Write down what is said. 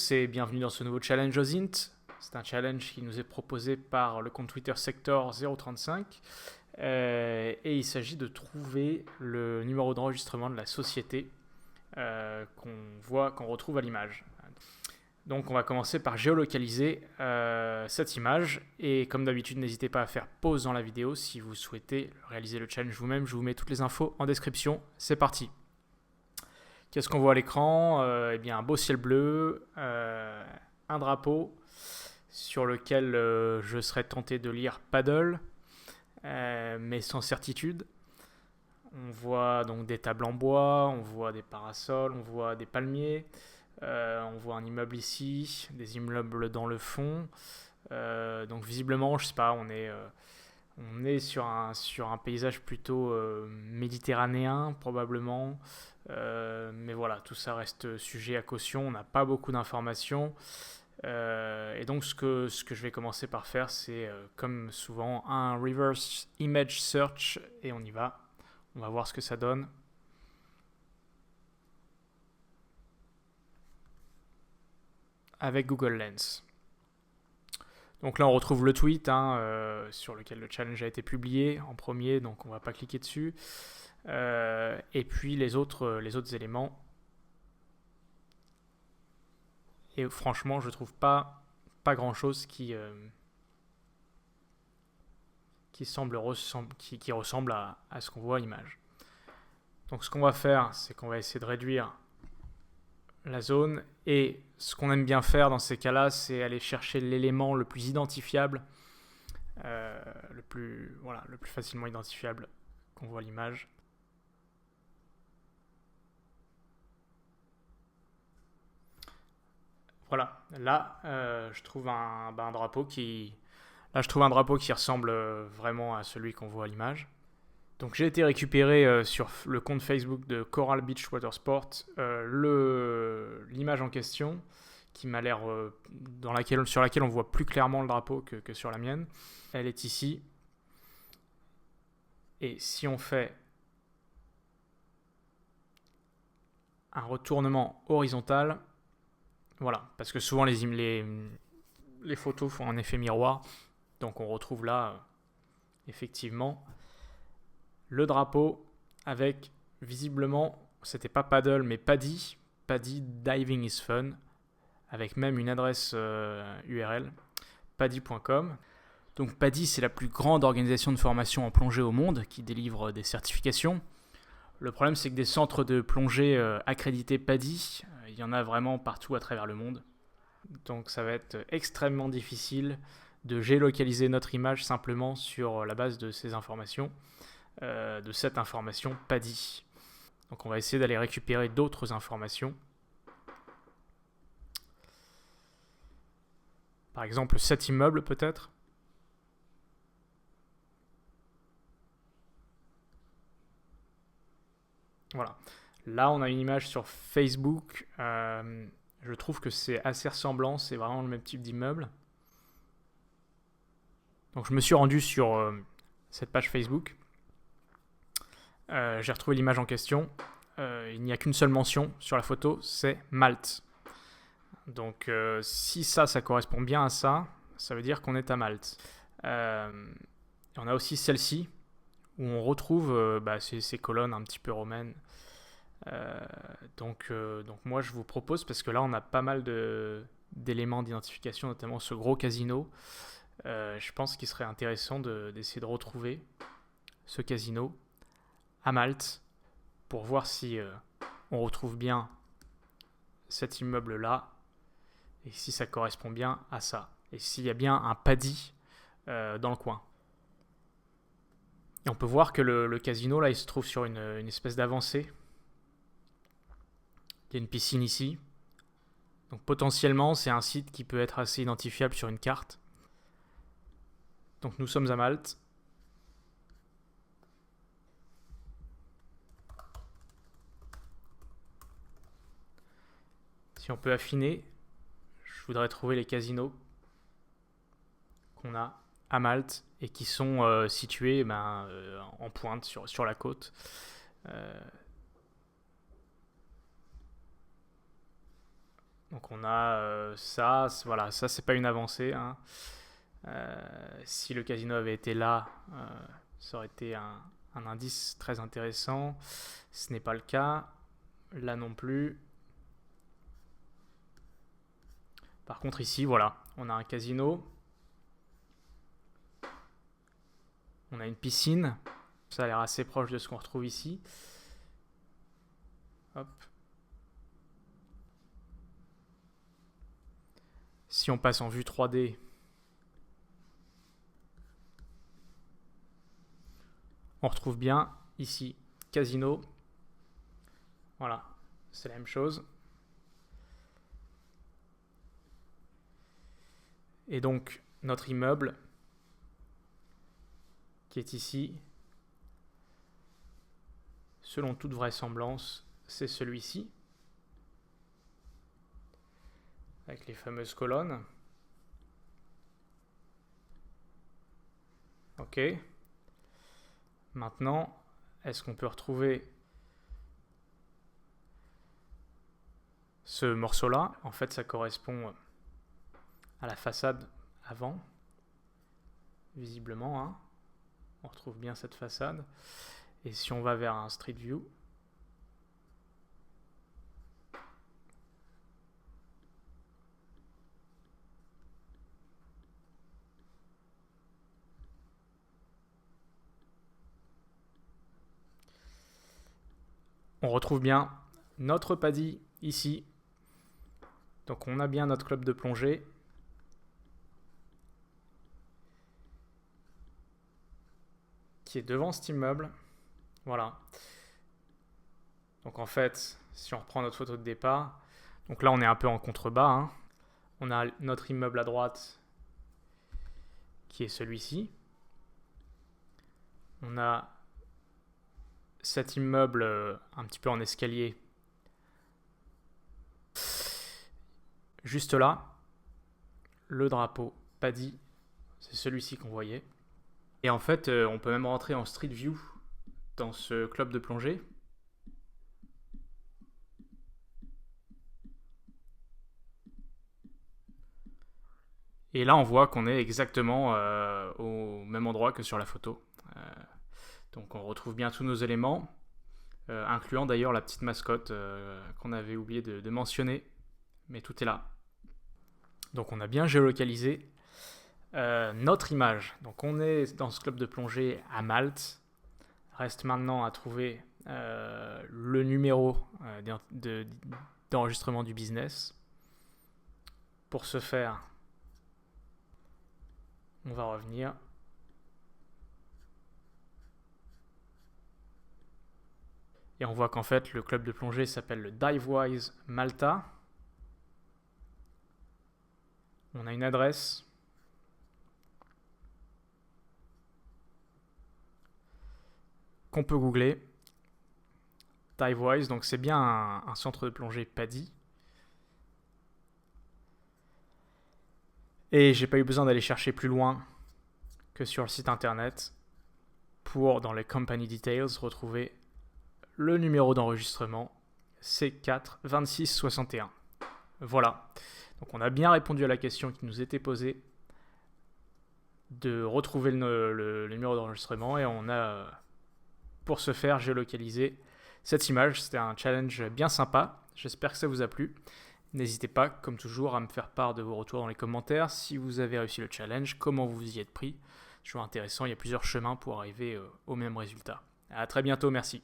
tous et bienvenue dans ce nouveau challenge aux int. C'est un challenge qui nous est proposé par le compte Twitter Sector035 et il s'agit de trouver le numéro d'enregistrement de la société qu'on retrouve à l'image. Donc on va commencer par géolocaliser cette image et comme d'habitude n'hésitez pas à faire pause dans la vidéo si vous souhaitez réaliser le challenge vous-même. Je vous mets toutes les infos en description. C'est parti. Qu'est-ce qu'on voit à l'écran? Eh bien un beau ciel bleu, un drapeau sur lequel je serais tenté de lire paddle, mais sans certitude. On voit donc des tables en bois, on voit des parasols, on voit des palmiers, on voit un immeuble ici, des immeubles dans le fond. Donc visiblement, je sais pas, on est sur un paysage plutôt méditerranéen probablement. Mais voilà, tout ça reste sujet à caution, on n'a pas beaucoup d'informations. Et donc ce que je vais commencer par faire, c'est comme souvent un reverse image search et on y va. On va voir ce que ça donne. Avec Google Lens. Donc là on retrouve le tweet sur lequel le challenge a été publié en premier, donc on ne va pas cliquer dessus. Et puis les autres éléments. Et franchement, je trouve pas grand chose qui ressemble à ce qu'on voit à l'image. Donc ce qu'on va faire, c'est qu'on va essayer de réduire la zone. Et ce qu'on aime bien faire dans ces cas-là, c'est aller chercher l'élément le plus identifiable, le plus facilement identifiable qu'on voit à l'image. Voilà, là je trouve un drapeau qui ressemble vraiment à celui qu'on voit à l'image. Donc j'ai été récupérer sur le compte Facebook de Coral Beach Watersport l'image en question qui m'a l'air sur laquelle on voit plus clairement le drapeau que sur la mienne. Elle est ici. Et si on fait un retournement horizontal, voilà, parce que souvent les photos font un effet miroir, donc on retrouve là effectivement le drapeau avec visiblement, c'était pas paddle mais Paddy Diving is Fun, avec même une adresse URL, paddy.com. Donc Paddy, c'est la plus grande organisation de formation en plongée au monde qui délivre des certifications. Le problème, c'est que des centres de plongée accrédités Paddy, il y en a vraiment partout à travers le monde. Donc ça va être extrêmement difficile de géolocaliser notre image simplement sur la base de ces informations, de cette information Paddy. Donc on va essayer d'aller récupérer d'autres informations. Par exemple cet immeuble peut-être. Voilà. Là, on a une image sur Facebook. Je trouve que c'est assez ressemblant. C'est vraiment le même type d'immeuble. Donc, je me suis rendu sur cette page Facebook. J'ai retrouvé l'image en question. Il n'y a qu'une seule mention sur la photo, c'est Malte. Donc, si ça correspond bien à ça, ça veut dire qu'on est à Malte. On a aussi celle-ci, où on retrouve ces colonnes un petit peu romaines. Donc moi je vous propose, parce que là on a pas mal d'éléments d'identification, notamment ce gros casino, je pense qu'il serait intéressant d'essayer de retrouver ce casino à Malte pour voir si on retrouve bien cet immeuble là et si ça correspond bien à ça et s'il y a bien un paddy dans le coin. Et on peut voir que le casino là il se trouve sur une espèce d'avancée. Il y a une piscine ici. Donc potentiellement, c'est un site qui peut être assez identifiable sur une carte. Donc nous sommes à Malte. Si on peut affiner, je voudrais trouver les casinos qu'on a à Malte et qui sont situés en pointe sur la côte. Donc on a ça, voilà, ça c'est pas une avancée, hein. Si le casino avait été là, ça aurait été un indice très intéressant. Ce n'est pas le cas, là non plus. Par contre ici, voilà, on a un casino, on a une piscine, ça a l'air assez proche de ce qu'on retrouve ici. Hop. Si on passe en vue 3D, on retrouve bien ici casino. Voilà, c'est la même chose. Et donc notre immeuble qui est ici, selon toute vraisemblance, c'est celui-ci, avec les fameuses colonnes. Ok. Maintenant, est-ce qu'on peut retrouver ce morceau-là? En fait, ça correspond à la façade avant, visiblement, hein. On retrouve bien cette façade. Et si on va vers un Street View, on retrouve bien notre paddy ici. Donc on a bien notre club de plongée. Qui est devant cet immeuble. Voilà. Donc en fait, si on reprend notre photo de départ, donc là on est un peu en contrebas, hein. On a notre immeuble à droite qui est celui-ci. On a cet immeuble un petit peu en escalier juste là. Le drapeau paddy, c'est celui-ci qu'on voyait. Et en fait, on peut même rentrer en Street View dans ce club de plongée. Et là, on voit qu'on est exactement au même endroit que sur la photo. Donc on retrouve bien tous nos éléments, incluant d'ailleurs la petite mascotte qu'on avait oublié de mentionner. Mais tout est là. Donc on a bien géolocalisé notre image. Donc on est dans ce club de plongée à Malte. Reste maintenant à trouver le numéro d'enregistrement du business. Pour ce faire, on va revenir. Et on voit qu'en fait, le club de plongée s'appelle le Divewise Malta. On a une adresse. Qu'on peut googler. Divewise, donc c'est bien un centre de plongée paddy. Et j'ai pas eu besoin d'aller chercher plus loin que sur le site internet pour, dans les company details, retrouver le numéro d'enregistrement C4 26 61. Voilà. Donc on a bien répondu à la question qui nous était posée de retrouver le numéro d'enregistrement et on a, pour ce faire, géolocalisé cette image. C'était un challenge bien sympa. J'espère que ça vous a plu. N'hésitez pas, comme toujours, à me faire part de vos retours dans les commentaires. Si vous avez réussi le challenge, comment vous y êtes pris. C'est toujours intéressant, il y a plusieurs chemins pour arriver au même résultat. À très bientôt, merci.